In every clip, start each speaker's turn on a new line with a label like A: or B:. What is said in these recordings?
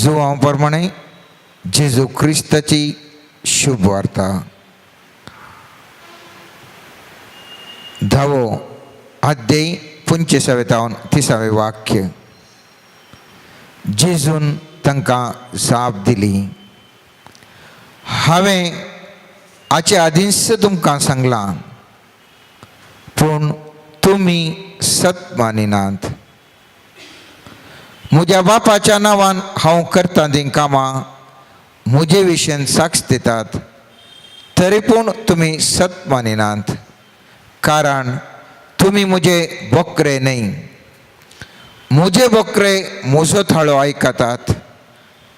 A: प्रमाणे जेजू ख्रिस्ताची शुभ वार्ता 10 अध्याय 25 30 वाक्य. जेजून तांकां जाप दिली, हांवें हाचे आदींच तुमकां सांगलां, पूण तुमी सत मानिनात. म्हज्या बापाच्या नांवान हांव करतां तीं कामां म्हजे विशयन साक्ष दितात, तरी पूण तुमी सत मानिनात. कारण तुमी म्हजे बोकरे न्हय. म्हजे बोकरे म्हजो थाळो आयकतात.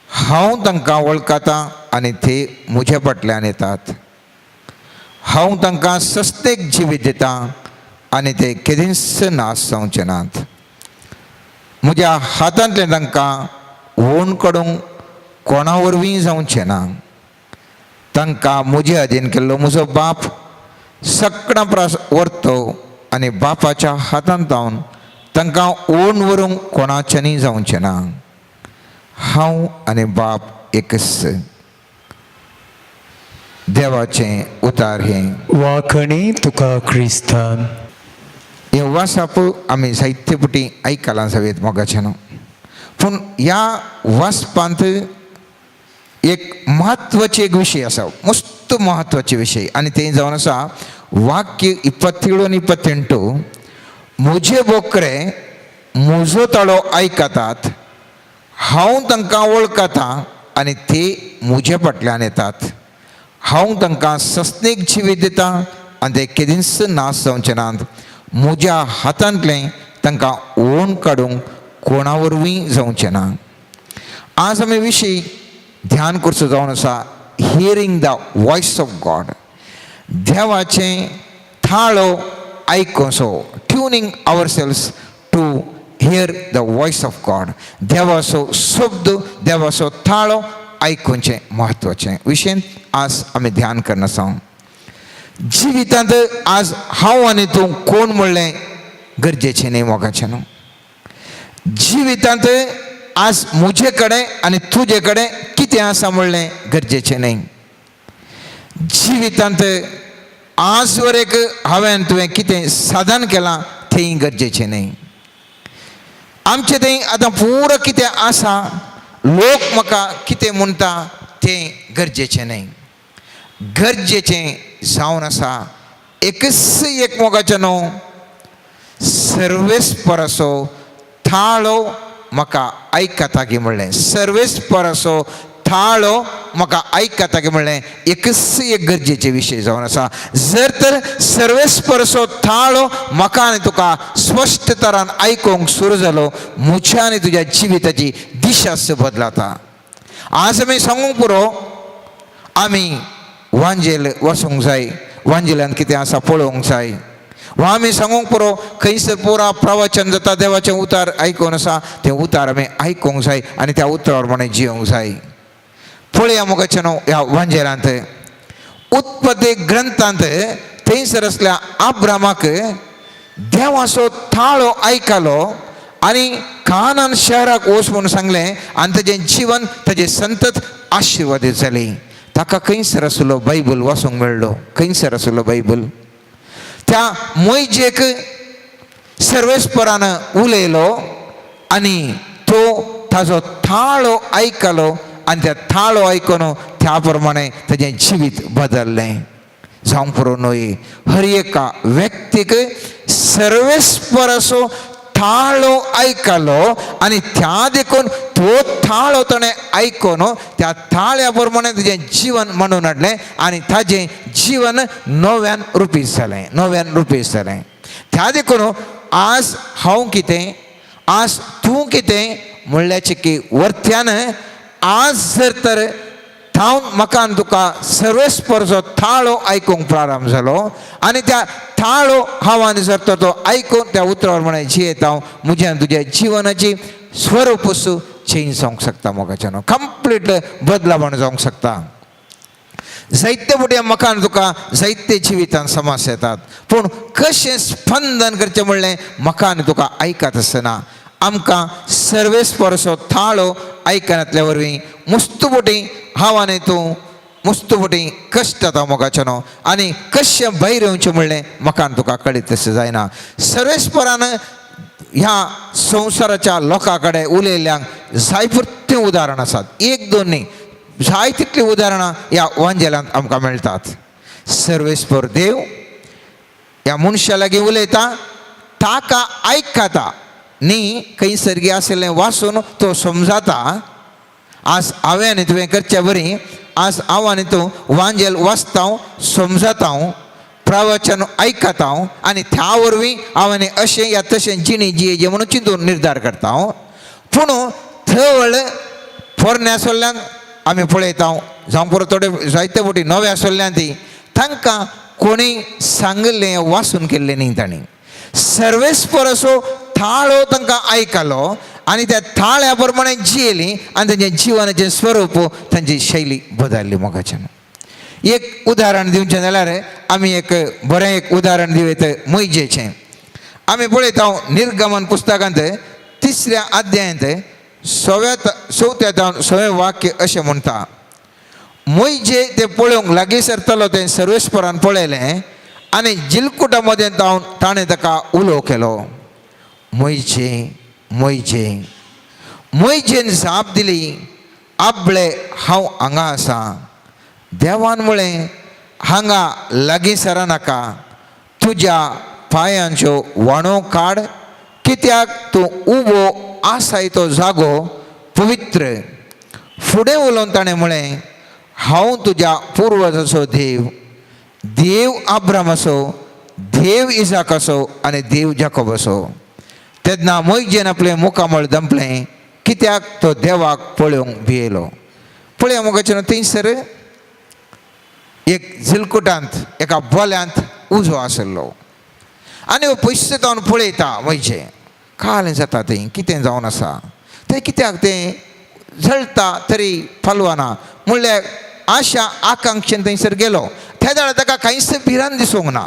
A: हांव तांकां वळखतां आनी ते म्हज्या फाटल्यान येतात. हांव तांकां सस्तेक जिवीत दितां आनी ते केदींच नाश जावचे नात. म्हज्या हातांतले तांकां व्होण काडूंक कोणा वरवीं जावचें ना. तांकां म्हजे हातीन केल्लो म्हजो बाप सकाळां व्हरतो आनी बापाच्या हातांत हांव तांकां ओन व्हरूंक कोणाच्यानी जावचें ना. हांव आनी बाप एकच. देवाचें उतार हें.
B: वाखणी तुका क्रिस्तान.
A: हे वासाप आमी जायते फावटी आयकलां जावेत मोगाच्यान, पूण ह्या वाचपांत एक म्हत्वाचे एक विशय आसा, मस्त म्हत्वाचे विशय, आनी तें जावन आसा वाक्य 27 आनी 28. म्हजे बोकरे म्हजो ताळो आयकतात. हांव तांकां वळखतां आनी ते म्हजे फाटल्यान येतात. हांव तांकां सस्तेक जिवीत दितां आनी ते केदींच नाश जावचे नात. म्हज्या हातांतलें तांकां ओन काडूंक कोणा वरवीं जावचें ना. आज आमी विशय ध्यान करचो जावन आसा hearing the voice of God. देवाचें थाळो आयकोचो. Tuning our selves to hear the voice of God. देवाचो शब्द, देवाचो थाळो आयकुचें म्हत्वाचें विशय आज आमी ध्यान करना आसा. जिवितांत आज हांव आनी तूं कोण म्हणलें गरजेचें न्ही मोगाचें न्हू. जिवितांत आज म्हजे कडेन आनी तुजे कडेन कितें आसा म्हणलें गरजेचें न्ही. जिवितांत आज वरेक हांवें तुवें कितें साधन केलां तें गरजेचें न्ही. आमचें थंय आतां पुरो कितें आसा, लोक म्हाका कितें म्हणटा तें गरजेचें न्ही. गरजेचें जावन आसा एकच एक मोगाचें न्हू, सर्वेस्पराचो थाळो म्हाका आयकता गे म्हणलें. सर्वेस्पराचो थाळो म्हाका आयकता गे म्हणलें एकच एक गरजेचे विशय जावन आसा. जर तर सर्वेस्पराचो थाळो म्हाका आनी तुका स्पश्ट तरान आयकूंक सुरू जालो, म्हज्या आनी तुज्या जिविताची दिशाच बदलाता. आज आमी सांगूंक पुरो आमी वांजेल वचूंक जाय, वांजेलांत कितें आसा पळोवंक जाय, वा आमी सांगूंक पुरो खंयसर पुरा प्रवचन जाता, देवाचें उतार आयकून आसा, तें उतार आमी आयकूंक जाय आनी त्या उतरा प्रमाणे जियोंक जाय. पळया मोगाचें न्हू, ह्या वांजेलांत उत्पत्ती ग्रंथांत थंयसर आसल्या अब्रामाक देवाचो थाळो आयकलो आनी कानान शहराक वच म्हणून सांगलें आनी तेजें जिवन तेजें संतत आशिर्वादीत जाली. ताका खंयसर आसलो बायबल वाचूंक मेळ्ळो. खंयसर आसलो बायबल. त्या मोयजेक सर्वेस्परान उलयलो आनी तो ताजो थाळो आयकलो आनी त्या थाळो आयकून त्या प्रमाणे तेजें जिवीत बदल्लें. जावंक पुरो न्हय, हर एका व्यक्तीक सर्वेस्पराचो थाळो आयकलो आनी त्या देखून तो थाळो ताणें आयकून त्या थाळ्या प्रमाणे तेजें जीवन म्हणून हाडलें आनी ताजें जीवन नव्यान रुपीत जालें. नव्यान रुपीत जालें. त्या देखून आज हांव कितें, आज तूं कितें म्हणल्याचें की वरत्यान आज जर तर म्हाका आनी तुका सर्वेस्पराचो थाळो आयकूंक प्रारंभ जालो आनी त्या थाळो हांव आनी जर तर तो आयकून त्या उतरा प्रमाणे जियेत हांव, म्हज्या आनी तुज्या जिवनाची स्वरूपच चेंज जावंक शकता मोगाचें न्हू. कंप्लीट बदलावण जावंक शकता. जायते फावटी म्हाका आनी तुका जायते जिवितांत समस्या येतात, पूण कशें स्पंदन करचें म्हणलें म्हाका आनी तुका आयकत आसतना आमकां सर्वेस्परसो थाळो आयकनातल्या वरवीं मुस्तुबोटी हावाने तूं मुस्तुबोटी कश्ट जाता मोगाच्यानो आनी कशें भायर येवचें म्हणलें म्हाका तुका कळीत तशें जायना. सर्वेस्परान ह्या संवसाराच्या लोकां कडेन उलयल्ल्यांक जायपुरतीं उदाहरण आसात. एक दोन न्ही, जाय तितलीं उदाहरणां ह्या वांजेलांत आमकां मेळटात. सर्वेस्पर देव ह्या मनशा लागीं उलयता, ताका आयकता न्ही खंय सर्गी आसलें वाचून तो समजाता. आज हांवें आनी तुवें करचें बरी, आज हांव आनी तूं वांजेल वाचता, समजता, प्रवचन आयकता आनी त्या वरवीं हांव आनी अशें या तशें जिणी जियेजें म्हणून चिंतून निर्धार करता. पूण थळ पोरणे आसल्ल्यांक आमी पळयता, जावं पुरो थोडे जायते फावटी नवे आसल्ल्यान ती तांकां कोणी सांगिल्लें वाचून केल्लें न्ही. तांणी सर्वेस्परसो थाळो तांकां आयकलो आनी त्या थाळ्या प्रमाणे जियेलीं आनी तांचें जिवनाचें स्वरूप तांची शैली बदलली. मोगाच्यान एक उदाहरण दिवचें जाल्यार आमी एक बरें एक उदाहरण दिवयत मोइजेचें. आमी पळयता निर्गमन पुस्तकांत 3ऱ्या अध्यायांत 4वें वाक्य अशें म्हणटा, मोइजे तें पळोवंक लागीं सरतलो तें सर्वेस्परान पळयलें आनी जिलकुटा मदें ताणें ताका उलो केलो, मोइजे मोइजे. मोइजेन जाप दिली, आबळे हांव हांगा आसा. देवान म्हळें, हांगा लागीं सरनाका, तुज्या पांयांच्यो वाणो काड, कित्याक तूं उबो आसाय तो जागो पवित्र. फुडें उलोवन ताणें म्हळें, हांव तुज्या पुर्वजाचो देव, देव अब्रामाचो, देव इसाकाचो आनी देव जाकोबाचो. तेन्ना मोइजेन आपलें मुखामळ दंपलें, कित्याक तो देवाक पळोवंक भियेलो. पळया मोगाचें थंयसर एक जिलकुटांत एका बोल्यांत उजो आसलो आनी पयशे जावन पळयता मोइजे, काळें जाता थंय, कितें जावन आसा थंय, कित्याक तें जळटा तरी फालवाना म्हणल्यार आशा आकांक्षेन थंयसर गेलो. त्या वेळार ताका कांयच भिरांत दिसूंक ना,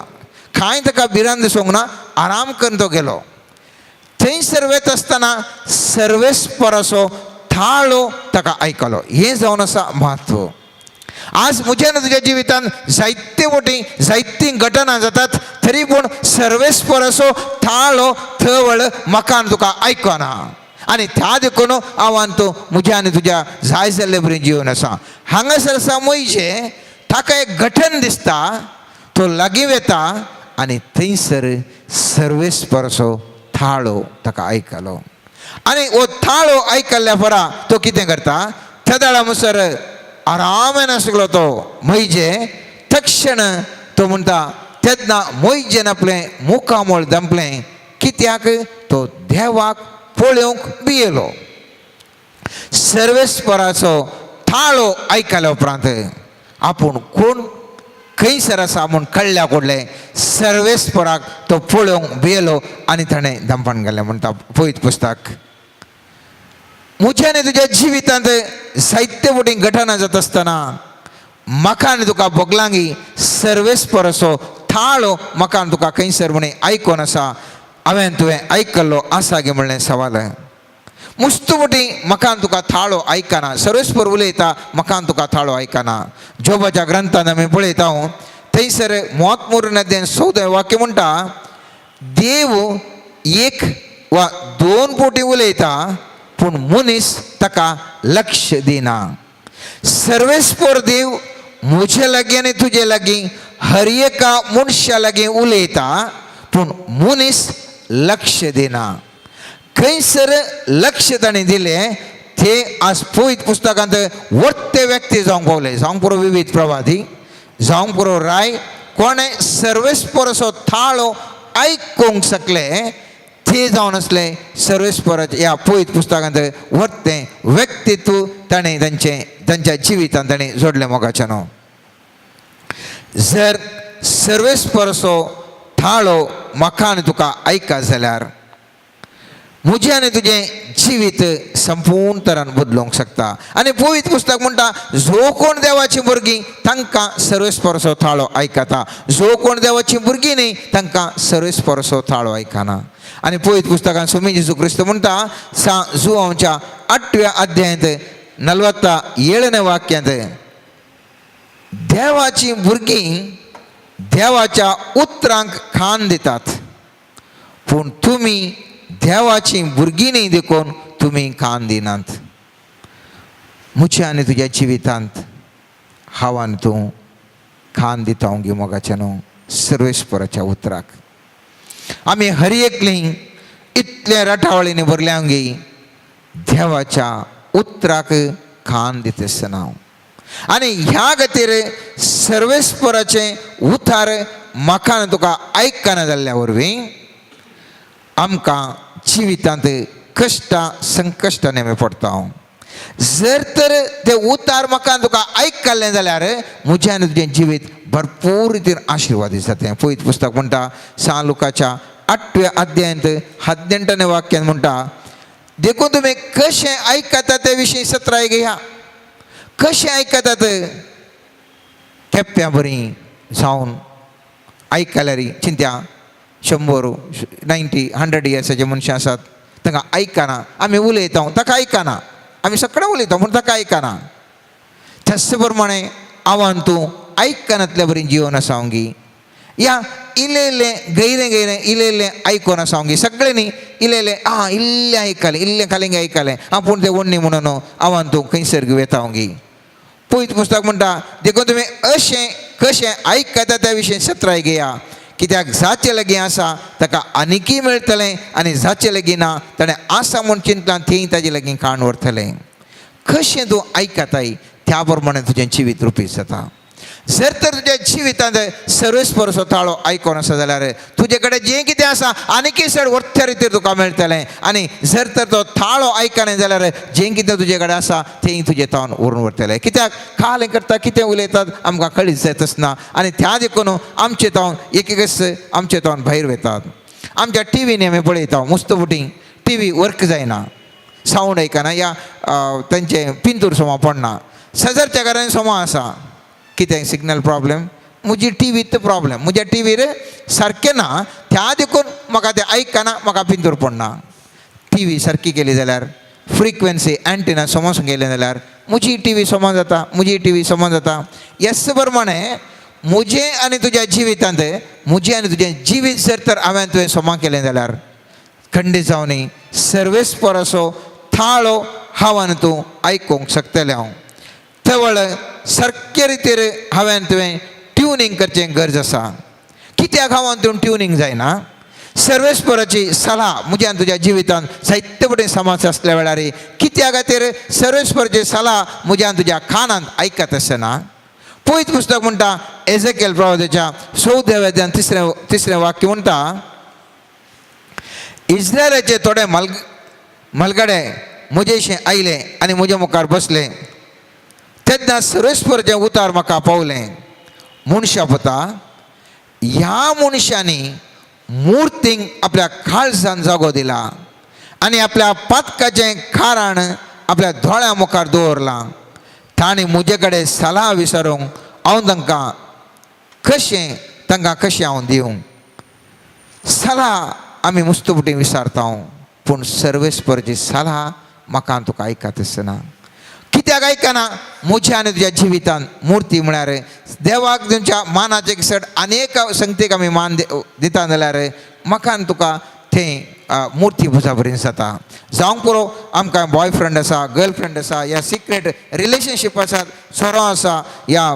A: कांय ताका भिरांत दिसूंक ना, आराम करून तो गेलो. थंयसर वयता आसतना सर्वेस्पराचो थाळो ताका आयकलो. हें जावन आसा म्हत्व. आज म्हज्या तुज्या जिवितांत जायते फावटी जायतीं घटना जातात, तरी पूण सर्वेस्पराचो थाळो थळ म्हाका तुका आयकना आनी त्या देखून हांवान तूं म्हज्या आनी तुज्या जाय जाल्ले बरें जिवन आसा. हांगासर आसा मोइजे, ताका एक घटन दिसता, तो लागीं वता आनी थंयसर सर्वेस्पराचो थाळो ताका आयकलो. आनी हो थाळो आयकल्ल्या परा तो कितें करता, त्या वेळा म्हणसर आरामेन आसलो तो मोइजे. तक्षण तो म्हणटा, तेन्ना मोइजेन आपलें मुखामळ दंपलें, कित्याक तो देवाक पळोवंक भियेलो. सर्वेस्पराचो थाळो आयकल्या उपरांत आपूण कोण खंयसर आसा म्हूण कळ्ळ्या कोडलें सर्वेस्पराक तो पळोवंक भियेलो आनी ताणें दंपण गेलें म्हणटा पळयत पुस्तक. म्हज्या आनी तुज्या जिवितांत जायते फावटी घटना जाता आसतना म्हाका आनी तुका बोगलांगी सर्वेस्पराचो थाळो म्हाका आनी तुका खंयसर म्हणे आयकोन आसा. हांवें तुवें आयकल्लो आसा गे म्हणलें सवाल. मुस्तुबोटी म्हाका आनी तुका थाळो आयकना, सर्वेस्पर उलयता, म्हाका आनी तुका थाळो आयकना. जोबाच्या ग्रंथांत आमी पळयता, थंयसर 33 14 वाक्य म्हणटा, देव एक वा दोन फावटी उलयता पूण मनीस ताका लक्ष दिना. सर्वेस्पर देव म्हजे लागीं आनी तुजे लागीं हर एका मनशा लागीं उलयता पूण मनीस लक्ष दिना. खंयसर लक्ष ताणें दिलें तें आज पळयत पुस्तकांत वर्ते व्यक्ती जावंक पावले, जावंक पुरो विविध प्रवादी, जावंक पुरो राय, कोणें सर्वेस्पराचो थाळो आयकूंक शकले ते जावन असले सर्वेस्पराच्या ह्या पळयत पुस्तकांत वर्तें व्यक्तित्व ताणें तांच्या जिवितांत ताणें जोडलें मोगाच्यान. जर सर्वेस्पराचो थाळो म्हाका आनी तुका आयकत जाल्यार मुझे आनी तुझे जिवीत संपूर्ण तरान बदलूंक शकता. आनी पवित्र पुस्तक म्हणटा जो कोण देवाची भुरगीं तांकां सर्वेस्परसो थाळो आयकता, जो कोण देवाची भुरगीं न्ही तांकां सर्वेस्परसो थाळो आयकना. आनी पवित्र पुस्तकान स्वामी जेजू क्रिस्त म्हणटा जुआंच्या 8व्या अध्यायांत 47वें वाक्यांत देवाची भुरगीं देवाच्या उतरांक खाण दितात, पूण तुमी देवाची भुरगीं न्ही देखून तुमी खाण दिनात. म्हज्या आनी तुज्या जिवितांत हांव आनी तूं खाण दिता गी मोगाच्या न्हू सर्वेस्पराच्या उतराक. आमी हर एकलीं इतल्या रटावळींनी भरल्या गी देवाच्या उतराक खाण दिता आसतना. आनी ह्या खातीर सर्वेस्पराचें उतार म्हाका आनी तुका आयकना जाल्ल्या वरवीं आमकां जिवितांत कश्टां संकश्टां नेमे पडटा. जर तर ते उतार म्हाका आनी तुका आयकल्लें जाल्यार म्हजें आनी तुजें जिवीत भरपूर रितीन आशिर्वादीत जातलें. पवित्र पुस्तक म्हणटा लुकाच्या 8व्या अध्यायांत 18वें वाक्यान म्हणटा देखून तुमी कशें आयकता ते विशीं सत्राय घेया. कशें आयकतात केप्यां बरीं जावन आयकल्यार चिंत्या 100, 90, 100 इयर्साचे मनशां आसात तांकां आयकना. आमी उलयता ताका आयकना, आमी सगळें उलयता पूण ताका आयकना. त्याच प्रमाणे हांव तूं आयकनातल्या बरी जिवन आसा गी. या इल्लें गैरें इल्लें आयकोन आसा गी. सगळें न्ही इल्लें इल्लें आयकलें, इल्लें खालें आयकलें पूण तें वण्णी म्हणून हांव तूं खंयसर वेता गी. पवित्र पुस्तक म्हणटा देखून तुमी अशें कशें आयकता त्या विशीं सत्राय घेया. कित्याक जाचे लागीं आसा ताका आनिकूय मेळटलें आनी जाचे लागीं ना ताणें आसा म्हूण चिंतलां थंय ताजे लागीं खाण व्हरतलें. कशें तूं आयकताय त्या प्रमाणे तुजें जिवीत रुपीत जाता. जर तर तुज्या जिवितांत सर्वेस्परसो थाळो आयकोन आसा जाल्यार तुजे कडेन जें कितें आसा आनीकूय चड व्हडल्या रितीन तुका मेळटलें. आनी जर तर तो थाळो आयकणें जाल्यार जें कितें तुजे कडेन आसा तें तुजें तावन व्हरून व्हरतलें. कित्याक खालें करता कितें उलयतात आमकां कळीत जायत आसना आनी त्या देखून आमचे तावन एक आमचे तावन भायर वतात. आमच्या टीव्हीनी आमी पळयता मुस्तफुटी टीव्ही वर्क जायना, सावंड आयकना, या तांचे पिंतूर सोमा पडना. शेजारच्या घरांनी सोमा आसा कितें सिग्नल प्रॉब्लेम, म्हजी टीव्हीत प्रॉब्लेम, म्हज्या टीव्हीर सारकें ना त्या देखून म्हाका तें आयकना, म्हाका पिंतूर पडना. टीव्ही सारकी केली जाल्यार फ्रिक्वेन्सी एंटिना समोसून गेलें जाल्यार म्हजी टीव्ही समोर जाता, म्हजी टीव्ही समोर जाता. ह्याच प्रमाणे म्हजें आनी तुज्या जिवितांत म्हजें आनी तुजें जिवीत जर तर हांवें तुवें सोमा केलें जाल्यार खंडीत जावनी सर्वेस्परसो थाळो हांव आनी तूं आयकूंक शकतलें. हांव तेवळ सारके रितीर हांवें तुवें ट्युनींग करचें गरज आसा. कित्याक हांव आनी तूं ट्युनींग जायना. सर्वेस्पराची सलाह म्हज्या तुज्या जिवितांत जायते पटेन समाज आसल्या वेळार कित्या खातीर सर्वेस्पराची सलाह म्हज्या तुज्या कानांत आयकत आसना. पवित्र पुस्तक म्हणटा एजेकिएल प्रवादीच्या 14व्या अध्यायान 3रे वाक्य म्हणटा इस्रायलाचे थोडे मलगडे म्हजेशें आयले आनी म्हज्या मुखार बसले. तेन्ना सर्वेस्पराचें उतार म्हाका पावलें. मनशा पता ह्या मनशांनी मुर्तींक आपल्या काळजान जागो दिला आनी आपल्या पातकाचें कारण आपल्या दोळ्या मुखार दवरलां. ताणें म्हजे कडेन सलाह विचारूंक हांव तांकां कशें हांव दिवं. सलाह आमी मुस्तफुटी विचारता पूण सर्वेस्पराची सलाह म्हाका तुका आयकत आसना. कित्याक आयकना. म्हज्या आनी तुज्या जिवितांत मूर्ती म्हळ्यार देवाक तुमच्या मानाचे सड अनेक संगतीक आमी मान दिता जाल्यार म्हाका आनी तुका थंय मुर्ती पुजा बरी जाता. जावंक पुरो आमकां बॉयफ्रेंड आसा, गर्लफ्रेंड आसा, या सिक्रेट रिलेशनशीप आसात, सोरो आसा, या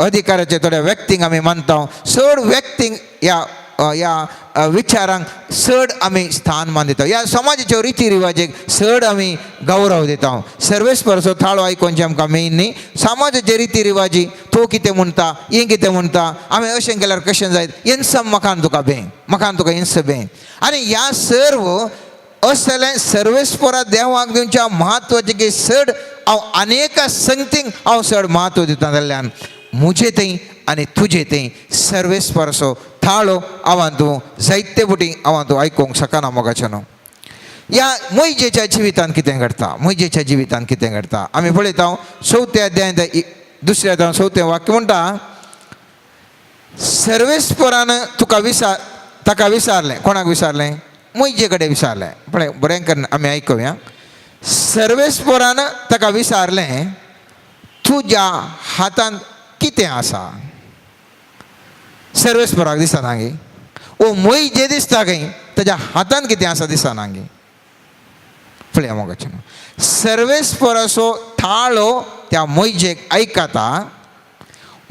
A: अधिकाराचे थोड्या व्यक्तींक आमी मानता. चड व्यक्तींक या विचारांक चड आमी स्थान मान दिता. ह्या समाजाच्यो रिती रिवाजेक चड आमी गौरव दिता. सर्वेस्पराचो थाळो आयकोनचें आमकां मेन न्ही. समाजाचे रिती रिवाजी तो कितें म्हणटा, हें कितें म्हणटा, आमी अशें केल्यार कशें जायत, हेंच म्हाका तुका बें, म्हाका तुका हेंच बें. आनी ह्या सर्व असलें सर्वेस्परा देवाक दिवच्या म्हत्वाचे चड हांव अनेक संगतींक हांव चड म्हत्व दिता जाल्ल्यान म्हजें थंय आनी तुजें थंय सर्वेस्पराचो थाळो हांव तूं जायते पटी हांव तूं आयकूंक शकना मोगाचें न्हू. या मोइजेच्या जिवितान कितें घडटा, मोइजेच्या जिवितान कितें घडटा आमी पळयता 4थ्या अध्यायांत 2ऱ्या अध्यायान 4थें वाक्य म्हणटा, सर्वेस्परान ताका विचारलें. कोणाक विचारलें? मोइजे कडेन विचारलें. पळय बरें करून आमी आयकुया. सर्वेस्परान ताका विचारलें, तुज्या हातांत कितें आसा? सर्वेस्पराक दिसना गे, ओ मोइजे दिसता गे ताज्या हातांत कितें आसा दिसना गे. पळया मोगाचें सर्वेस्पराचो थाळो त्या मोइजेक आयकता.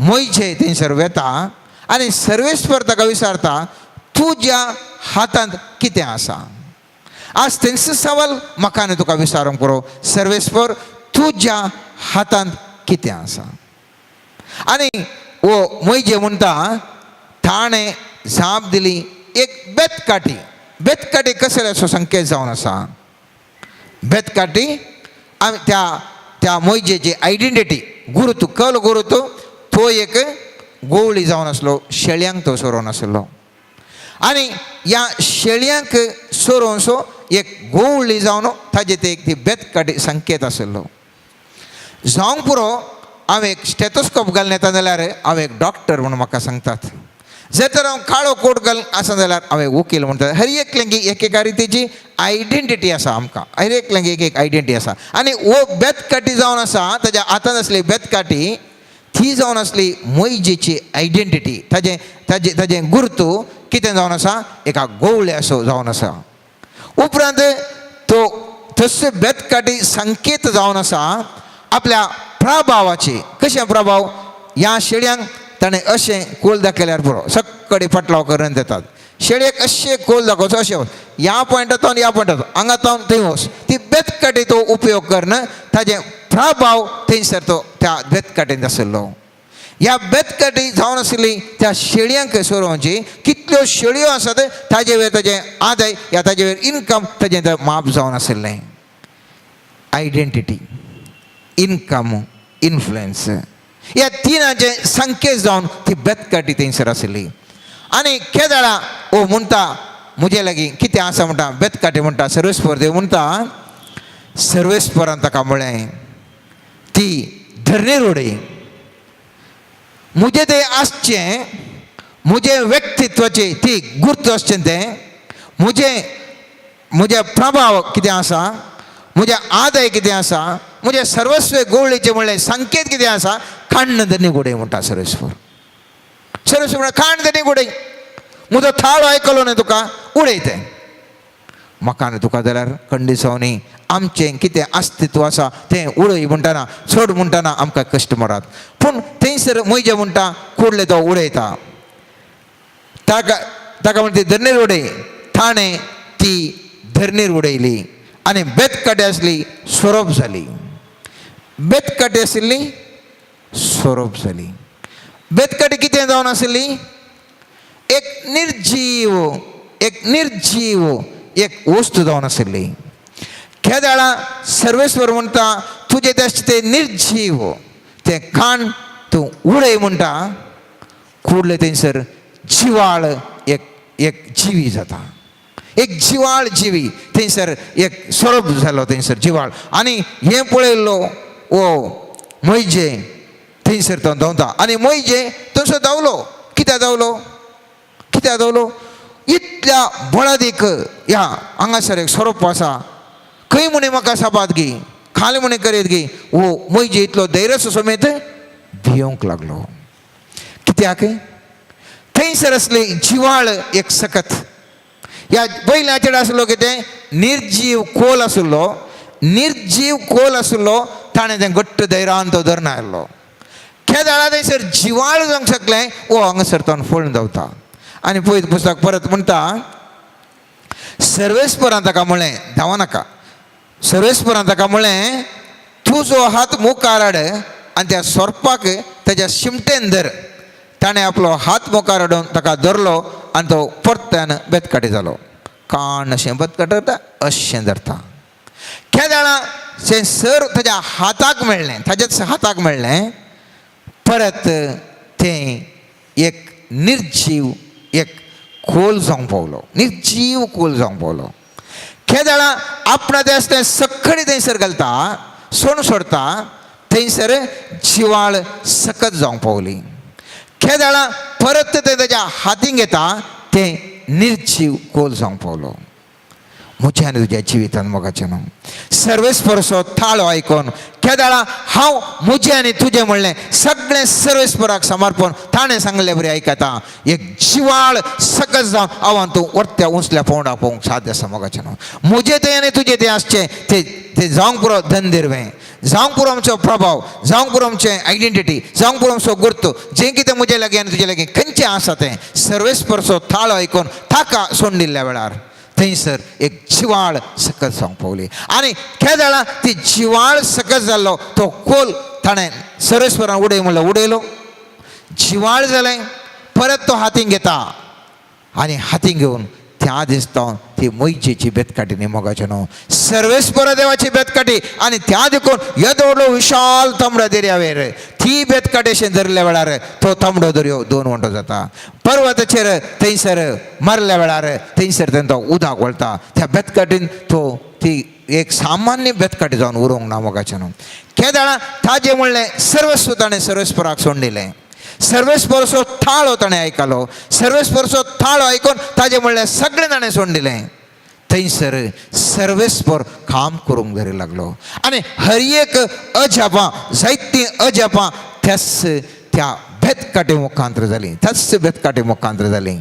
A: मोइजे थंयसर वेता आनी सर्वेस्पर ताका विचारता, तुज्या हातांत कितें आसा? आज तेंचो सवाल म्हाका आनी तुका विचारूंक पुरो. सर्वेस्पर, तुज्या हातांत कितें आसा? आनी वो मोइजे म्हणटा, ताणें झाप दिली एक बेतकाठी. बेतकाठी कसल्याचो संकेत जावन आसा. बेतकाठी आमी त्या मोइजेची आयडेंटिटी, गुरुत, कल गुरुत, तो एक गोवळी जावन आसलो. शेळयांक तो सोरोवन आसलो आनी ह्या शेळयांक सोरोवसो एक गोवळी जावन ताजे ते एक ती बेतकाठी संकेत आसलो. जावंक पुरो हांव एक स्टेथोस्कोप घालून येता जाल्यार हांव एक डॉक्टर म्हणून म्हाका सांगतात. जर तर हांव काळो कोट घालून आसा जाल्यार हांव एक वकील म्हणटात. हर एकल्याची एक रितीची आयडेंटिटी आसा. आमकां हर एकल्याची एक आयडेंटिटी आसा. आनी वो बेतकाठी जावन आसा, ताज्या हातांत आसली बेतकाठी ती जावन आसली मोइजेची आयडेंटिटी. ताजें गुर्तू कितें जावन आसा? एका गोवळ्याचो जावन आसा. उपरांत तो तसो बेतकाठी संकेत जावन आसा आपल्या प्रभावाची. कशें प्रभाव? ह्या शेळयांक ताणें अशें कोल दाखयल्यार पुरो, सक्कडे फाटलाव करून देतात. शेळयेक अशें कोल दाखोवचो, अशें वच, ह्या पॉयंटांतल्यान ह्या पॉयंटांत, हांगातावन थंय वच. ती बेतकाठी तो उपयोग करना, ताजें प्रभाव थंयसर तो त्या बेतकाठींत आसलो. ह्या बेतकाठी जावन आसली त्या शेळयांक सोरोवची. कितल्यो शेळयो आसात ताजे वेळेर ताजें आदाय या ताजे वेळेर इनकम ताजें थंय माप जावन आसलें. आयडेंटिटी, इनकम, इन्फ्लुएन्स, ह्या तिनांचे संकेत जावन ती बेतकाठी थंयसर आसली. आनी केदाळा ओ म्हणटा म्हजे लागीं कितें आसा म्हणटा. बेतकाठी म्हणटा, सर्वेस्पर देव म्हणटा, सर्वेस्परान ताका म्हळें, ती धरणेर उडय. मुजे तें आसचें, मुजे व्यक्तित्वाचे ती गुर्त आसचें तें, मुजे प्रभाव कितें आसा, म्हजे आदाय कितें आसा, म्हजे सर्वस्व गोवळीचें म्हणलें संकेत कितें आसा, खाण धनी उडय म्हणटा सर्वेस्पर. सर्वेस्पर म्हणटा खाण धनी उडय. म्हजो थाळो आयकलो न्ही तुका, उडय तें. म्हाका आनी तुका जाल्यार खंडिसावनी आमचें कितें अस्तित्व आसा तें उडय म्हणटना, सोड म्हणटना आमकां कश्ट मारात. पूण थंयसर मोइजे म्हणटा कुडले तो उडयता. ताका म्हणटा धरणेर उडय. ताणें ती धरणेर उडयली आनी बेतकाठी आसली सोरोप जाली. बेतकाठी आशिल्ली सोरोप जाली. बेतकाठी कितें जावन आसली? एक निर्जीव एक वस्तू जावन आसली. केदाळा सर्वेस्वर म्हणटा, तुजें तें आसता तें निर्जीव, तें खाण तूं उडय म्हणटा. कुडले थंयसर जिवाळ एक जिवी जाता. एक जिवाळ जिवी थंयसर एक सोरोप जालो थंयसर जिवाळ. आनी हें पळयल्लो ओ मोइजे थंयसर तो धांवता. आनी मोइजे तसो धांवलो. कित्याक धांवलो? इतल्या बळादीक ह्या हांगासर एक सोरोप आसा, खंय म्हणे म्हाका साबात घे, खाले म्हणे करीत घे. वो मोइजे इतलो धैर्य समेत भियोंक लागलो. कित्याक? थंयसर आसली जिवाळ एक सकत. ह्या बैलाचेर आसलो कितें? निर्जीव कोल आसलो. निर्जीव कोल आसलो. ताणें तें घट्ट धैर्यान तो धरून आयल्लो. केदाळा थंयसर जिवाळ जावंक शकलें, वो हांगासर तो फळून धांवता. आनी पळय पुस्तक परत म्हणटा, सर्वेस्परान ताका म्हळें, धांवनाका. सर्वेस्परान ताका म्हळें, तुजो हात मुखार हाड आनी त्या सोरपाक ताच्या शिमटेन धर. ताणें आपलो हात मुखार हाडून ताका धरलो आनी तो परत्यान बेतकाठी जालो. काण अशें बेतकाठी अशें धरता. केदाळा तें सर ताच्या हाताक मेळ्ळें, ताच्याच हाताक मेळ्ळें. परत तें एक निर्जीव एक खोल जावंक पावलो. निर्जीव खोल जावंक पावलो. खेदाळा आपणा ते असते सखडी थंयसर घालता सोण सोडता थंयसर जिवाळ सकत जावंक पावली. खेदाळा परत ते त्याच्या हातीन घेता ते निर्जीव कोल जावंक पावलो. म्हज्या आनी तुज्या जिवितान मोगाचें न्हू सर्वेस्परसो थाळो आयकोन खेदाळा हांव म्हजें आनी तुजें म्हणलें सगळें सर्वेस्पराक समर्पण ताणें सांगलें बरें आयकता एक जिवाळ सकत जावन हांव तूं वरत्या उंचल्या पोंडाक पळोवंक साध्य आसा मोगाचें न्हू. म्हजें तें आनी तुजें तें आसचें तें जावंक पुरो धनदिरवें जावंक पुरो आमचो प्रभाव जावंक पुरो आमचें आयडेंटिटी जावंक पुरो आमचो गुर्तू जें कितें म्हजे लागीं आनी तुजे लागीं खंयचें आसा तें सर्वेस्परसो थाळो आयकोन ताका सोडून दिल्ल्या वेळार थंयसर एक जिवाळ सकत जावंक पावली. आनी खेदाळा ती जिवाळ सकत जाल्लो तो कोल ताणें सर्वेस्परान उडय म्हणलो उडयलो जिवाळ जालें. परत तो हातीन घेता आनी हातीन घेवन त्या दिसता ती मोयजेची बेतकाटी न्ही मोगाचें न्हू सर्वेस्पर देवाची बेतकाटी आनी त्या देखून येदो व्हडलो विशाल तांबडो दर्यावेर ती बेतकाटेशें धरल्या वेळार तो तांबडो दर्यो दोन वंटो जाता. पर्वताचेर थंयसर मारल्या वेळार थंयसर तेन्ना तो उदक वळटा. त्या बेतकाटीन ती एक सामान्य बेतकाटी जावन उरोंक ना मोगाचें न्हू. खेदाळा ताजें म्हणलें सर्वस्व ताणें सर्वेस्पराक सोडून दिलें. सर्वेस्परसो थाळो ताणें आयकलो. सर्वेस्परसो थाळो आयकोन ताजें म्हणलें सगळें ताणें सोडून दिलें. थंयसर सर्वेस्पर काम करूंक धरी लागलो. आनी हर एक अजापां जायतीं अजापां त्याच त्या बेतकाटे मुखांतर जालीं त्याच बेतकाटे मुखांतर जालीं.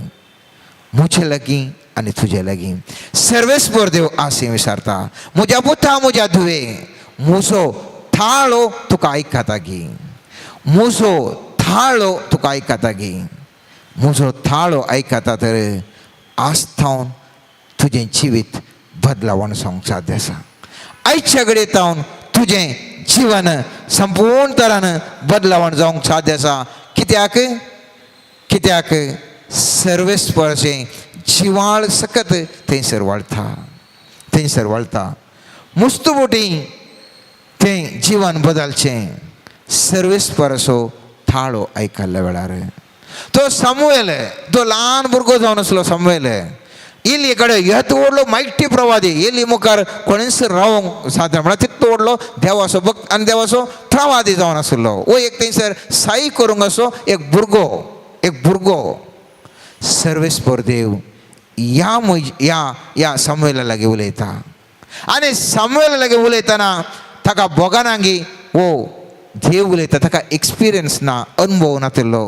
A: म्हजे लागीं आनी तुजे लागीं सर्वेस्पर देव आसी विचारता म्हज्या पुता म्हज्या धुवे म्हजो थाळो तुका आयकता गी म्हजो थाळो तुका आयकता गी म्हजो थाळो आयकता तर आस्थावन तुजें जिवीत बदलावण जावंक साध्य आसा. आयच्या घडयेतावन तुजें जिवन संपूर्ण तरान बदलावण जावंक साध्य आसा. कित्याक सर्वेस्परचें जिवाळ सकत थंयसर वळटा. मुस्तुबोटी तें जिवन बदलचें सर्वेस्परसो थाळो आयकल्ल्या वेळार तो सामुएल तो ल्हान भुरगो जावन आसलो सामुएल एली कडेन येतो व्हडलो मायटी प्रवादी एली मुखार कोणीच रावंक साध्य म्हळ्यार तितलो व्हडलो देवाचो भक्त आनी देवाचो प्रवादी जावन आसलो. वो एक थंयसर साई करूंक असो एक भुरगो सर्वेस्पर देव या सामुएला लागीं उलयता. आनी सामुएला लागीं उलयतना ताका बोगानांगी वो देव उलयता ताका एक्सपिरियन्स ना अनुभव नातिल्लो.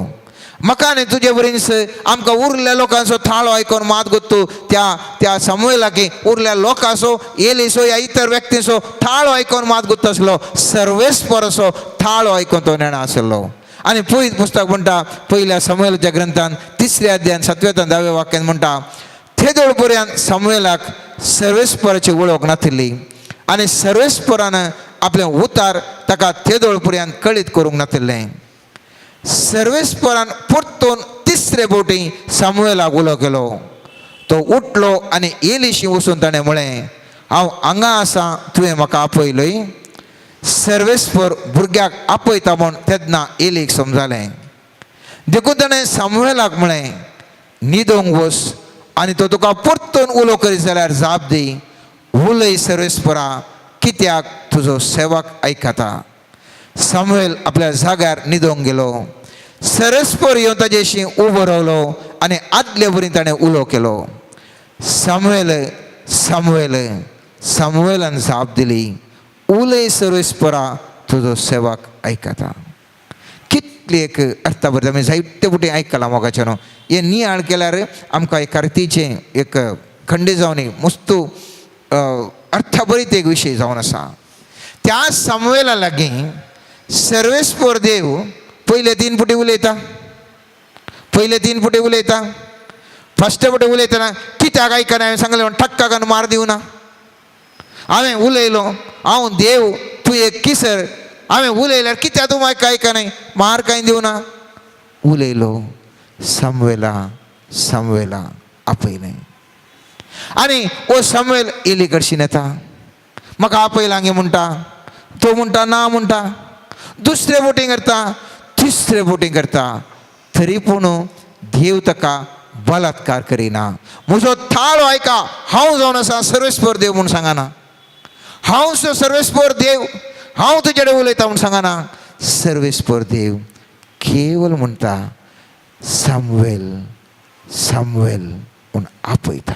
A: म्हाका आनी तुजे बरींच आमकां उरल्या लोकांचो थाळो आयकोन मात गोत्तू त्या सामुएलाकी उरल्या लोकांचो एलीचो या इतर व्यक्तींचो थाळो आयकोन मात गोत्त आसलो. सर्वेस्परसो थाळो आयकोन तो नेणा आसलो. आनी पळयत पुस्तक म्हणटा पयल्या सामुएलाच्या ग्रंथान 3 अध्यायान 7 ते 10 वाक्यान म्हणटा थेदोळ पर्यंत सामुएलाक सर्वेस्पराची वळख नातिल्ली आनी सर्वेस्परान आपलें उतार ताका थेदोळ पर्यंत कळीत करूंक नातिल्लें. सर्वेस्परान परतून 3रे बोटी सामुएलाक उलो केलो. तो उठलो आनी एलीशी वचून ताणें म्हळें हांव हांगा आसां तुवें म्हाका आपयलय. सर्वेस्पर भुरग्याक आपयता म्हूण तेन्ना एलीक समजलें. देखून ताणें सामुएलाक म्हळें न्हिदोंक वच आनी तो तुका परतून उलो करीत जाल्यार जाप दी. उलय सर्वेस्परा कित्याक तुजो सेवक आयकता. सामुएल आपल्या जाग्यार न्हिदोंक गेलो. सर्वेस्पर येवन ताजेशी उबो रावलो आनी आदले बरी ताणें उलो केलो सामुएलान जाप दिली उलय सर्वेस्परा तुजो सेवक आयकता. कितली एक अर्था भर आमी जायते बुटी आयकलां मोगाचें न्हू. हे नियाळ केल्यार आमकां एक कार्तीचें एक खंडी जावन मस्तू अर्थभरीत एक विशय जावन आसा. त्या सामुएला लागीं सर्वेस्पर देव पयले 3 पुटी उलयता. फर्स्ट पुटी उलयतना कित्याक आयकना हांवें सांगलें म्हण ठक्का घालून मार दिवना. हांवें उलयलो हांव देव तूं एक किसर हांवें उलयल्यार कित्याक तूं म्हाका आयकना मार कांय दिवना. उलयलो सामुएला आपयलें आनी ओ सामुएल एली कडच्यान येता म्हाका आपयलां गे म्हणटा. तो म्हणटा ना म्हणटा. 2रे बोटींग करता 3रे बोटींग करता तरी पूण देव ताका बलात्कार करिना. म्हजो थाळो ऐका, हांव जावन आसा सर्वेस्पर देव म्हूण सांगाना. हांव सर्वेस्पर देव, हांव तुजे कडेन उलयता म्हूण सांगाना. सर्वेस्पर देव केवळ म्हणटा सामुएल सामुएल म्हूण आपयता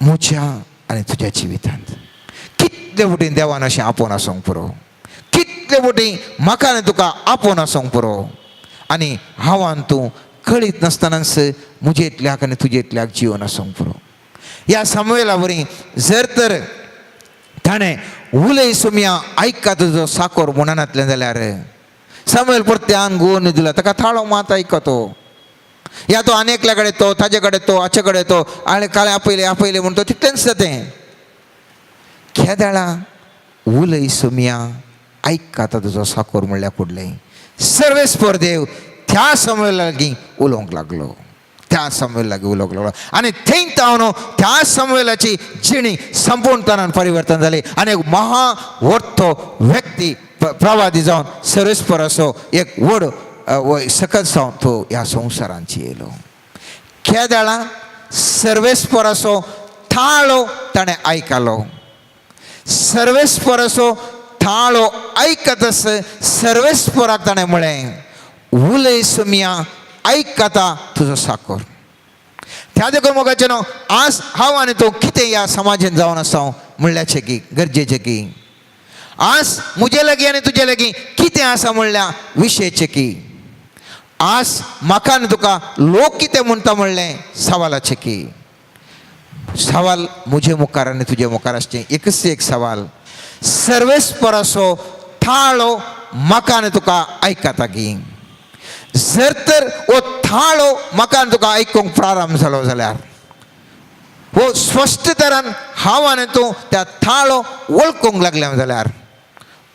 A: म्हज्या आनी तुज्या जिवितांत. कितले वटेन देवान अशें आपोवन आसूंक पुरो, कितले वटेन म्हाका आनी तुका आपोवन आसूंक पुरो. आनी हांवान तूं कळीत नासतनाच म्हजे इतल्याक आनी तुजे इतल्याक जिवन आसूंक पुरो. ह्या सामुएला वरी जर तर ताणें उलय सुमया ऐका तुजो साकोर म्हणनातलें जाल्यार सामुएल परत्यान गोवन दिला ताका थाळो मात ऐका तो. या तो आनी एकल्या कडेन तो, ताजे कडेन तो, हाचे कडेन तो, आनी काळे आपयले म्हणून तो तितलेंच जातें. केदाळा उलय सुमया ऐकाता तुजो साकोर म्हणल्यार फुडलें सर्वेस्पर देव त्या सामुएला लागीं उलोवंक लागलो. त्या सामुएला लागीं उलोवंक लागलो. आनी थंय तावन त्या सामुएलाची जिणी संपूर्णपणान परिवर्तन जाली. आनी एक महावर्थो व्यक्ती प्रवादी जावन सर्वेस्पर असो एक व्हड सकत जावन तो ह्या संवसारांत येयलो. केदाळा सर्वेस्पर असो थाळो ताणें आयकलो. सर्वेस्पर असो थाळो ऐकतस सर्वेस्पराक ताणें म्हळें उलय सुमया ऐकता तुजो साकोर. त्या देखून मोगाचें न्हू आज हांव आनी तूं कितें ह्या समाजान जावन आसा म्हणल्याचें की गरजेचें की आज म्हजे लागीं आनी तुजे लागीं कितें आसा म्हणल्या विशयचें की आज म्हाका आनी तुका लोक कितें म्हणटा म्हणलें सवालाचें की. सवाल म्हजे मुखार आनी तुजे मुखार आसचें एकच एक सवाल. सर्वेस्पर असो थाळो म्हाका आनी तुका आयकता की. जर तर हो थाळो म्हाका आनी तुका आयकूंक प्रारंभ जालो जाल्यार हो स्पश्ट तरान हांव आनी तूं त्या थाळो वळखूंक लागल्या जाल्यार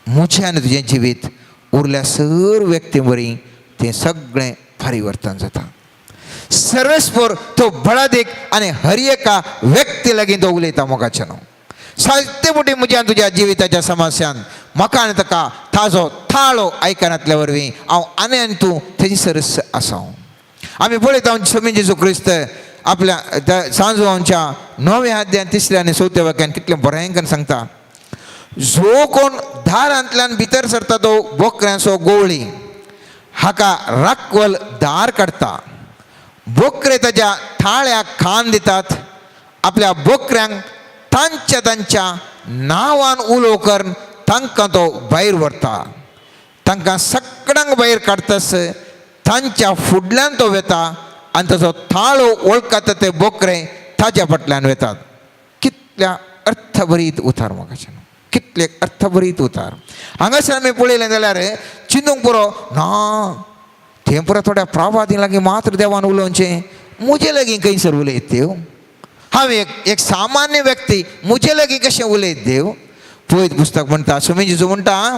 A: म्हजें आनी तुजें जिवीत उरल्या सर व्यक्ती वरी तें सगळें परिवर्तन जाता. सर्वेस्पर तो बळादेक आनी हर एका व्यक्ती लागीं तो उलयता मोगाचें न्हू. साहित्य मुठी म्हज्या तुज्या जिविताच्या समस्यान म्हाका आनी ताका ताजो थाळो आयकनातल्या वरवीं हांव आनी तूं थंयसरच आसा. आमी पळयता स्वामी जेजू क्रिस्त आपल्या सांजवांच्या 9व्या अध्यायान 3ऱ्या आनी 4थ्या वाक्यान कितलें बरेंकन सांगता. जो कोण दारांतल्यान भितर सरता तो बोकऱ्यांचो गोवळी हाका राखवल दार काडटा. बोकरे ताच्या थाळ्याक खाण दितात. आपल्या बोकऱ्यांक तांच्या नांवान उलो करून तांकां तो भायर व्हरता. तांकां सगळ्यांक भायर काडटस तांच्या फुडल्यान तो वेता आनी ताचो थाळो वळखता ते बोकरे ताच्या फाटल्यान वेतात. कितल्या अर्थभरीत उतार म्हाका कितले अर्थभरीत उतार. हांगासर आमी पळयलें जाल्यार चिंतूंक पुरो ना तें पुरो थोड्या प्रवादी लागीं मात्र देवान उलोवचें म्हजे लागीं खंयसर उलयत देव. हांव एक सामान्य व्यक्ती म्हजे लागीं कशें उलयत देव. पळयत पुस्तक म्हणटा स्वामी जेजू म्हणटा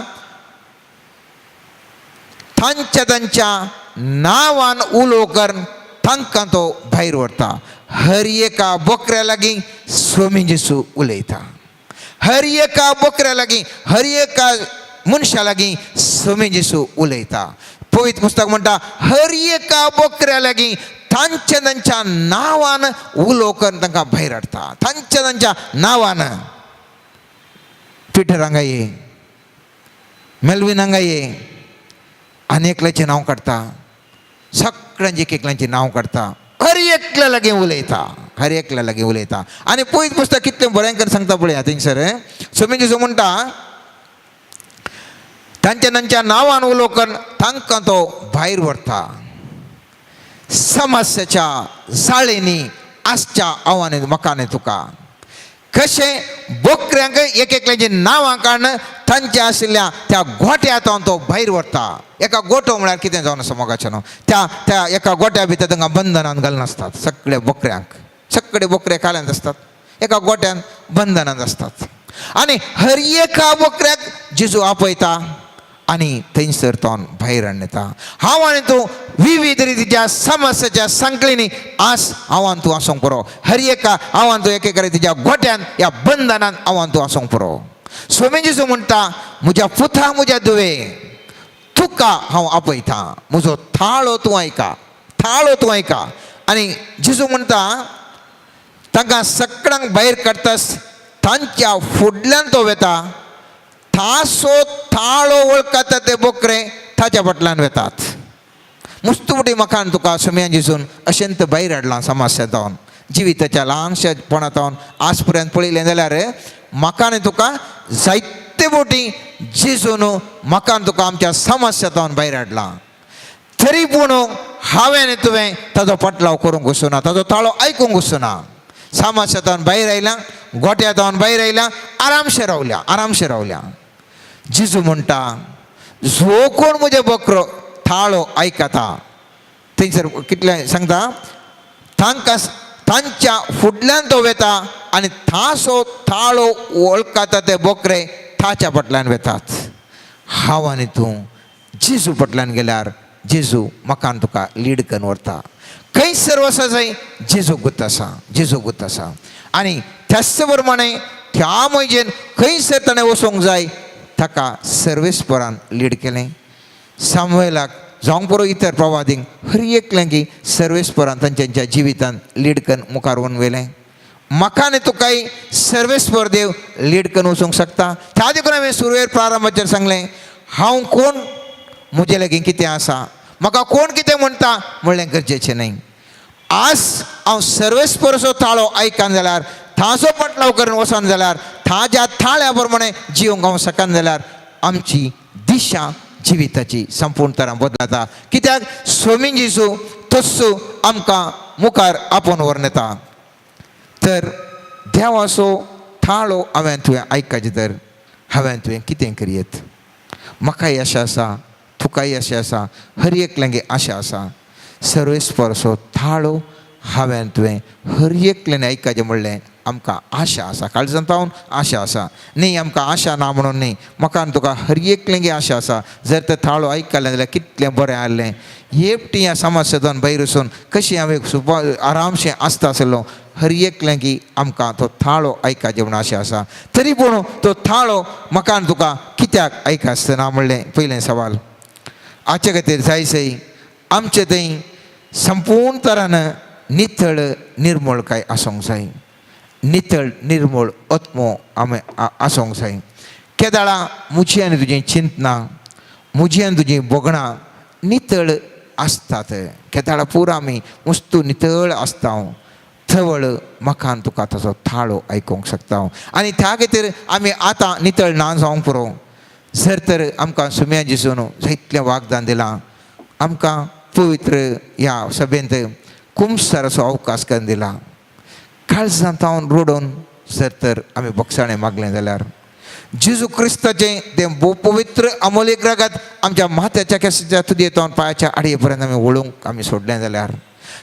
A: तांच्या नांवान उलो करून तांकां तो भायर व्हरता. हर एका बोकऱ्या लागीं स्वामी जेजू उलयता. हर एका बोकऱ्या लागीं हर एका मनशा लागीं स्वामी जेजू उलयता. पवित्र पुस्तक म्हणटा हर एका बोकऱ्या लागीं तांच्या नांवान उलो करून तांकां भायर हाडटा. तांच्या नांवान पिटर हांगा ये, मेल्विन हांगा ये, आनी एकल्याचें नांव काडटा. सगळ्यांचे एक एकल्याचें नांव काडटा. हर एकल्या लागीं उलयता. हर एकल्या लागीं उलयता. आनी पयत पुस्तक कितलें बरें सांगता पळया थंयसर स्वामी जेजू म्हणटा तांच्या नांवान उलो करून तांकां तो भायर व्हरता. समस्याच्या जाळेनी आसच्या आव्हाने म्हाका आनी तुका कशें बोकऱ्यांक एक एकल्याचें नांवां काडून तांचे आशिल्ल्या त्या गोट्यांत तो भायर व्हरता. एका गोठो म्हळ्यार कितें जावन आसा मोगाचें न्हू. त्या एका गोट्या भितर तांकां बंधनान घालून आसतात. सगळे बोकरे काल्यांत आसतात. एका गोट्यान बंधनांत आसतात. आनी हर एका बोकऱ्याक जेजू आपयता आनी थंयसर तो भायर हाडटा. हांव आनी तूं विविध रितीच्या समस्याच्या संकळींनी आज हांव आनी तूं आसूंक पुरो. हर एका हांव आनी तूं एक एक रितीच्या गोट्यान ह्या बंधनान हांव आनी तूं आसूंक पुरो. स्वामी जेजू म्हणटा म्हज्या पुता म्हज्या दुवे तुका हांव आपयता. म्हजो थाळो तूं आयका. थाळो तूं आयका आणि जेजू म्हणटा तांकां सगळ्यांक भायर काडटास तांच्या फुडल्यान तो वेता थासो थाळो वळखता ते बोकरे ताच्या फाटल्यान वेतात. मुस्तुमुटी मकान तुका सुमयान जेजून अशेंत भायर हाडलां समस्या जावन जिविताच्या ल्हानशेपणांतावन आज पर्यंत पळयलें जाल्यार म्हाका तुका जायते फावटी जेजून म्हाका तुका आमच्या समस्यातावन भायर हाडलां. तरी पूण हांवें तुवें ताजो पटलाव करूंक वचूना, ताजो ताळो आयकूंक वचूना. समस्यातावन भायर आयल्या, गोट्यातावन भायर आयल्या, आरामशे रावल्या. जेजू म्हणटा जो कोण म्हजे बकरो थाळो आयकता थंयसर कितले सांगता तांकां तांच्या फुडल्यान तो वेता आनी थासो थाळो वळखता ते बोकरे ताच्या फाटल्यान वेतात. हांव आनी तूं जेजू फाटल्यान गेल्यार जेजू म्हाका तुका लीड करून व्हरता. खंयसर वसा जाय जेजू गुत आसा आनी त्याच प्रमाणे त्या मयजेन खंयसर ताणें वचोंक जाय ताका सर्वेस्परान लीड केलें. सामुएलाक जावंक पुरो इतर प्रवादींक हर एकलें की सर्वेस्परान तांच्या जिवितान लीड करून मुखार व्हरून व्हेलें. म्हाका आनी तुकाय सर्वेस्पर देव लीड करून वचूंक शकता. त्या देखून हांवें सुरवेर प्रारंभाचेर सांगलें हांव कोण म्हजे लागीं कितें आसा, म्हाका कोण कितें म्हणटा म्हणलें गरजेचें न्हय. आज हांव सर्वेस्परचो ताळो आयकन जाल्यार ताचो पटलाव करून वचन जाल्यार ताज्या थाळ्या प्रमाणे जिवंक हांव शकन जाल्यार आमची दिशा जिविताची संपूर्ण तरान बदलता. कित्याक स्वामीन जेजू तस्सो आमकां मुखार आपोवन व्हरून येता. तर देवाचो थाळो हांवें तुवें आयकपाचें तर हांवें तुवें कितें करीत. म्हाकाय आशा आसा, तुकाय आशा आसा, हर एकल्यागे आशा आसा. सर्वेस्परचो थाळो हांवें तुवें हर एकल्यान आयकपाचें म्हणलें आमकां आशा आसा. काळजांत पावून आशा आसा न्ही, आमकां आशा ना म्हणून न्ही, म्हाका आनी तुका हर एकलेंगे आशा आसा. जर तर थाळो आयकलें जाल्यार कितलें बरें आहलें. एकटी ह्या समस्येतून भायर वचून कशी हांवें आरामशें आसता आसलो. हर एकलेंगी आमकां तो थाळो आयकपाचें म्हणून आशा आसा. तरी पूण तो थाळो म्हाका आनी तुका कित्याक आयकना म्हणलें पयलें सवाल. हाचे खातीर जाय सई आमचे थंय संपूर्ण तरान नितळ निर्मळकाय आसूंक जाय. नितळ निर्मळ आत्मो आमी आसूंक जाय. केदाळा म्हजी आनी तुजी चिंतना, म्हजी आनी तुजी बोगणां नितळ आसतात. केदाळा पुरो आमी मस्त नितळ आसता. थवळ म्हाका आनी तुका ताचो थाळो आयकूंक शकता. आनी त्या खातीर आमी आतां नितळ ना जावंक पुरो. जर तर आमकां सुमया जेजून जायतलें वागदान दिलां, आमकां पवित्र ह्या सभेंत खूब सारसो अवकाश करून दिला. काळजांत रोडून जर तर आमी बक्षाणें मागलें जाल्यार जेजू क्रिस्ताचें तें पवित्र अमोलीक रगत आमच्या माथ्याच्या केसाच्या तुदयेतावन पांयाच्या आडये पर्यंत आमी वळूंक आमी सोडलें जाल्यार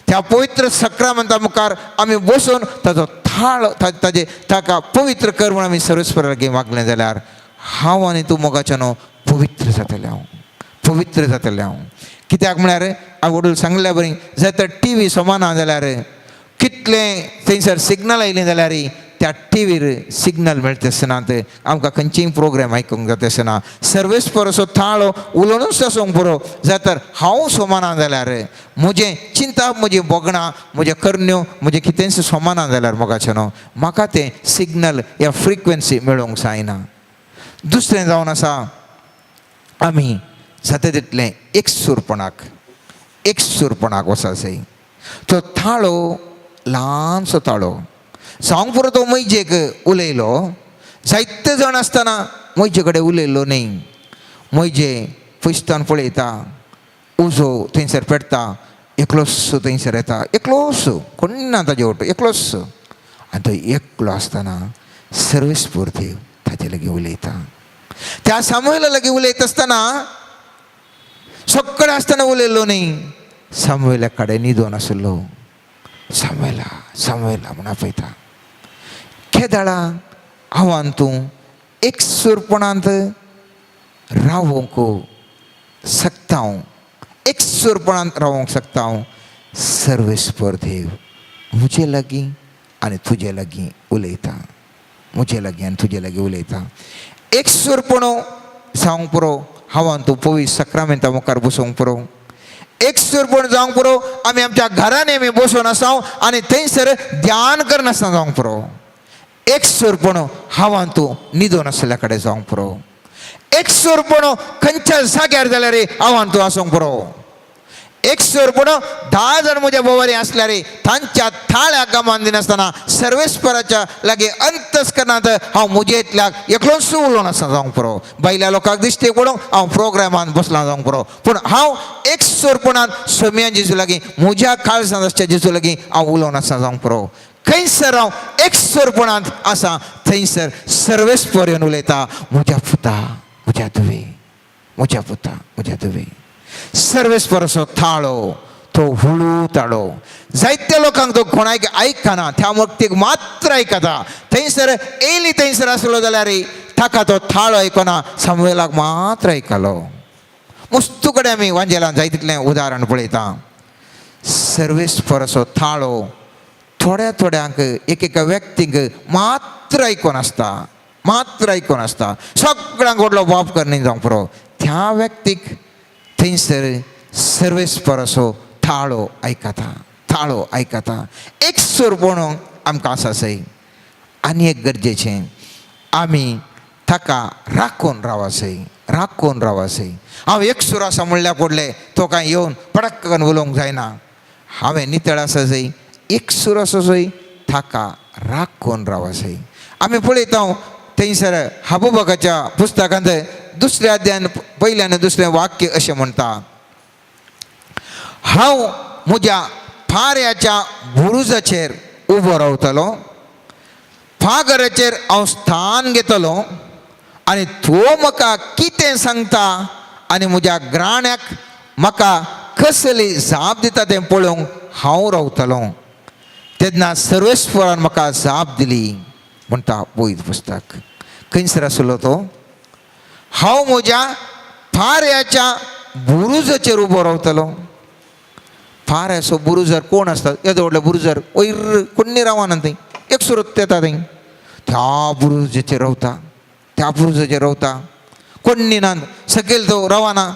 A: त्या पवित्र सक्रामंता मुखार आमी बसून ताचो थाळ ताजे ताका पवित्र कर म्हणून आमी सर्वेस्परा लागीं मागलें जाल्यार हांव आनी तूं मोगाच्यान पवित्र जातलें हांव. कित्याक म्हळ्यार हांव वडूल सांगल्या बरी जर तर टीव्ही सोमाना जाल्यार कितलें थंयसर सिग्नल आयलें जाल्यार त्या टीव्हीर सिग्नल मेळटा आसनात आमकां खंयचीय प्रोग्राम आयकूंक जाता आसना. सर्वेस्पराचो थाळो उलोवनूच आसूंक पुरो. जर तर हांव सोमाना जाल्यार म्हजें चिंता, म्हजी बोगणां, म्हज्यो करण्यो, म्हजें कितेंच सोमाना जाल्यार मोगाचें म्हाका तें सिग्नल या फ्रिक्वेन्सी मेळोवंक जायना. दुसरें जावन आसा आमी जाता तितलें एकसूरपणाक वचा जाय. तो थाळो ल्हानसो ताळो जावंक पुरो तो मैजेक उलयलो. जायते जाण आसतना मैजे कडेन उलयल्लो न्ही. मैजे पयसतान पळयता, उजो थंयसर पेटता, एकलोच थंयसर येता, एकलोच कोण ना ताजे ओट, एकलोच. आनी तो एकलो आसतना सर्वेस्पर देव ताजे लागीं उलयता. त्या सामुएला लागीं उलयता आसतना सगळें आसतना उलयल्लो न्ही. सामुएला कडेन न्हिदोन आसलो. सामुएला म्हूण आपयता. केदाळा हांव आनी तूं एकसूरपणांत रावूंक शकता. एकसूरपणांत रावूंक शकता. सर्वेस्पर देव म्हजे लागीं आनी तुजे लागीं उलयता. म्हजे लागीं आनी तुजे लागीं उलयता. एकसूरपणो जावंक पुरो. हांव आनी तूं पवित्र सक्रामेंता मुखार बसूंक पुरो. एक सुरपण जावंक पुरो आमी आमच्या घरांनी आमी बसून आसाव आनी थंयसर ध्यान करनासतना जावंक पुरो एक सुरपण हांवां तूं न्हिदून आसल्या कडेन जावंक पुरो एक सुरपण खंयच्या जाग्यार जाल्यार हांवां तूं आसूंक पुरो एक सुरपण 10 जण म्हज्या बोवारी आसल्यार तांच्या थाळ्या कामान दिनासतना सर्वेस्पराच्या लागीं अंतस्करणांत हांव म्हजे इतल्याक एकलोच उलोवन आसा जावंक पुरो बायल्या लोकांक दिश्टी पडूंक हांव प्रोग्रामान बसलां जावंक पुरो पूण हांव एक सुरपणान सोम्या जेजू लागीं म्हज्या काळजांत आसच्या जेजू लागीं हांव उलोवन आसा जावंक पुरो खंयसर हांव एक सुरपणांत आसा थंयसर सर्वेस्पर येवन उलयता म्हज्या पुता म्हज्या धुवे म्हज्या पुता म्हज्या धुवे सर्वेस्पर असो थाळो तो हुळू ताळो जायत्या लोकांक तो कोणाक आयकना त्या व्यक्तीक मात्र आयकता थंयसर एली थंयसर आसलो जाल्यार ताका तो थाळो आयकना सामुएलाक मात्र आयकलो मस्तू कडेन आमी वांजेलान जाय तितलें उदाहरण पळयता सर्वेस्पर असो थाळो थोड्या थोड्यांक एक व्यक्तीक मात्र आयकोन आसता सगळ्यांक व्हडलो बाप करणी जावंक पुरो त्या व्यक्तीक थंयसर सर्वेस्पर असो थाळो आयकता एक सुरपण आमकां आसा सै आनी एक गरजेचें आमी ताका राखून रावा सै हांव एक सूर आसा म्हणल्यार पडलें तो कांय येवन पडक करून उलोवंक जायना हांवें नितळ आसा सै एक सूर आसा सै ताका राखून रावा सै आमी पळयता थंयसर हाबुबकाच्या पुस्तकांत दुसऱ्या अध्यायान पयल्यान दुसरें वाक्य अशें म्हणटा हांव म्हज्या फाऱ्याच्या बुरुजाचेर उबो रावतलो फागराचेर हांव स्थान घेतलो आनी तो म्हाका कितें सांगता आनी म्हज्या ग्राण्याक म्हाका कसली जाप दिता तें पळोवंक हांव रावतलो तेन्ना सर्वेस्परान म्हाका जाप दिली म्हणटा पळयत पुस्तक खंयसर आसलो तो हांव म्हज्या फाऱ्याच्या बुरुजाचेर उबो रावतलो फाऱ्याचो बुरुजर कोण आसता येदो व्हडलो बुरुजर वयर कोणी रावना थंय एक सुरत येता थंय त्या बुरुजाचेर रावता कोणी ना सकयल तो रावना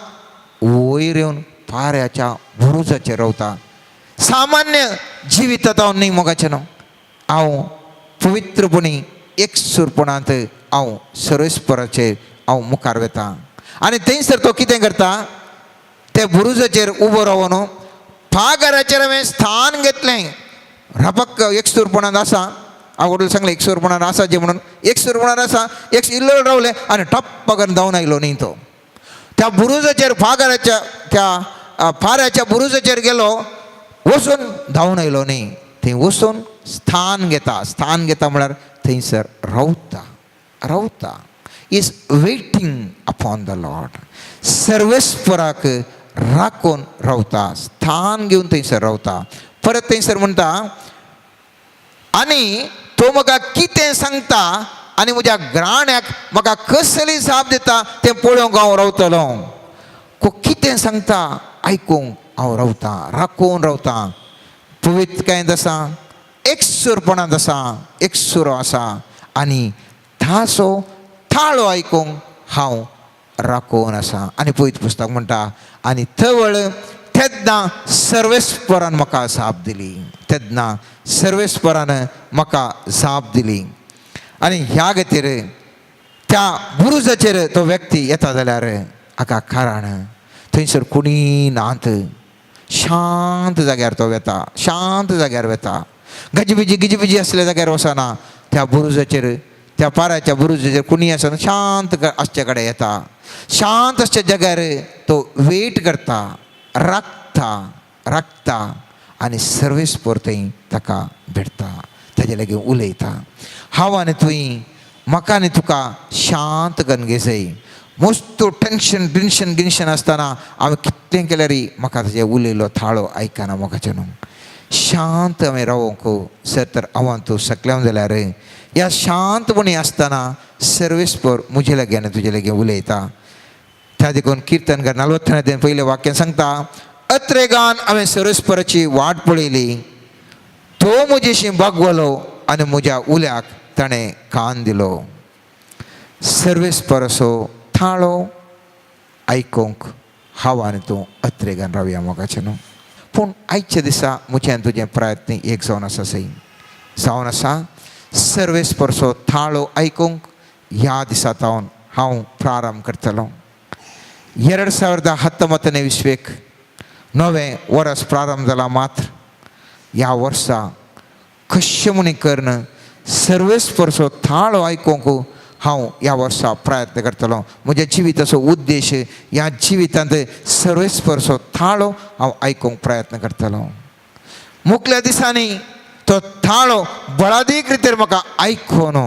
A: वयर येवन फाऱ्याच्या बुरुजाचेर रावता सामान्य जिवितांत हांव न्ही मोगाचें न्हू हांव पवित्रपणी एक सुरपणांत हांव सर्वेस्पराचेर हांव मुखार वेता आनी थंयसर तो कितें करता ते बुरुजाचेर उबो रावन फागराचेर हांवें स्थान घेतलें रापक एक सुरपणांत आसा हांव वडील सांगलें एक सुरपणांत आसा जें म्हणून एक सुरपणांत आसा एक इल्लो रावलें आनी टप्प करून धांवन आयलो न्ही तो त्या बुरुजाचेर फागराच्या त्या फाऱ्याच्या बुरुजाचेर गेलो वचून धांवन आयलो न्ही थंय वचून स्थान घेता म्हळ्यार थंयसर रावता is waiting upon the Lord सर्वेस्पराक राखून रावता स्थान घेवन थंयसर रावता परत थंयसर म्हणटा आनी तो म्हाका कितें सांगता आनी म्हज्या ग्राण्याक म्हाका कसली जाप दिता तें पळोवंक हांव रावतलो कितें सांगता आयकूंक हांव रावता राखून रावता पवित्रकायेंत आसा एक सुरपणांत आसा एक सुरो आसा आनी ताचो थाळो आयकूंक हांव राखून आसा आनी पळयत पुस्तक म्हणटा आनी थवळ तेन्ना सर्वेस्परान म्हाका जाप दिली आनी ह्या खातीर त्या बुरुजाचेर तो व्यक्ती येता जाल्यार हाका कारण थंयसर कोणी नात शांत जाग्यार तो वेता गजिबिजी असल्या जाग्यार वचना त्या बुरुजाचेर त्या पाराच्या बुरुजाचेर कोणी आसना शांत आसचे कडेन येता शांत आसच्या जाग्यार तो वेट करता राखता आनी सर्वेस्पर थंय ताका भेटता ताजे लागीं उलयता हांव आनी तुवें म्हाका आनी तुका शांत करून घेजय मस्तो टेन्शन आसतना हांवें कितें केल्यार म्हाका ताजे उलयलो थाळो आयकना म्हाकाचें न्हू शांत हांवें रावोंक सर तर हांव तूं सकल्यावन जाल्यार ह्या शांतपणी आसतना सर्वेस्पर म्हजे लागीं आनी तुजे लागीं उलयता त्या देखून कीर्तनकार 40 पयलें वाक्यान सांगता अत्रेगान हांवें सर्वेस्पराची वाट पळयली तो म्हजेशी बागवलो आनी म्हज्या उल्याक ताणें कान दिलो सर्वेस्पर असो थाळो आयकूंक हांव आनी तूं अत्रेगान रावया मोगाचें न्हू. पूण आयच्या दिसा म्हजें तुजें प्रयत्न एक जावन आसा सई जावन आसा सर्वेस परसो थाळो आयकूंक ह्या दिसा तावन हांव प्रारंभ करतलों. 2019 विश्वेक नवें वर्स प्रारंभ जालां. मात्र ह्या वर्सा कशें म्हूण करन सर्वेस परसो थाळो आयकूंक हांव ह्या वर्सा प्रयत्न करतलों. म्हज्या जिविताचो उद्देश ह्या जिवितांत सर्वेस परसो थाळो हांव आयकूंक प्रयत्न करतलों. मुखल्या दिसांनी तो थाळो बळादीक रितीन म्हाका आयकून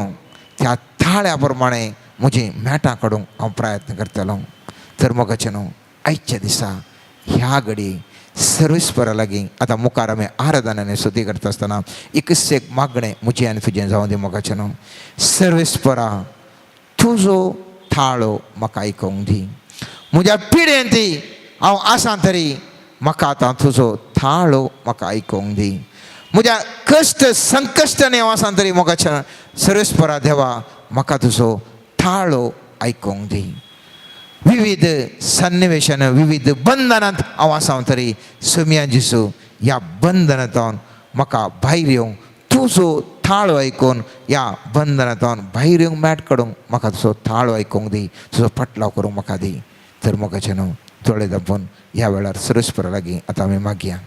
A: त्या थाळ्या प्रमाणे म्हजी मेटां काडूंक हांव प्रयत्न करतलों. तर मोगाचें न्हू आयच्या दिसा ह्या घडी सर्वेस्परा लागीं आतां मुखार आमी आराधनांनी स्तुती करता आसतना एकच एक मागणें म्हजें आनी तुजें जावं दी मोगाचें न्हू. सर्वेस्परा तुजो थाळो म्हाका आयकूंक दी. म्हज्या पिडेंत हांव आसां तरी म्हाका आतां तुजो थाळो म्हाका आयकूंक दी. म्हज्या कश्ट संकश्टांनी हांव आसां तरी मोगाचें सर्वेस्परा देवा म्हाका तुजो थाळो आयकूंक दी. विविध सन्निवेशान विविध बंधनांत हांव आसां तरी सोम्या जिसू ह्या बंधनांतून म्हाका भायर येवंक तुजो थाळो आयकून ह्या बंधनांतून भायर येवंक मेट काडूंक म्हाका तुजो थाळो आयकूंक दी. तुजो पटलाव करूंक म्हाका दी. तर मोगाचें न्हू दोळे धांपून ह्या वेळार सर्वेस्परा लागीं आतां आमी मागया.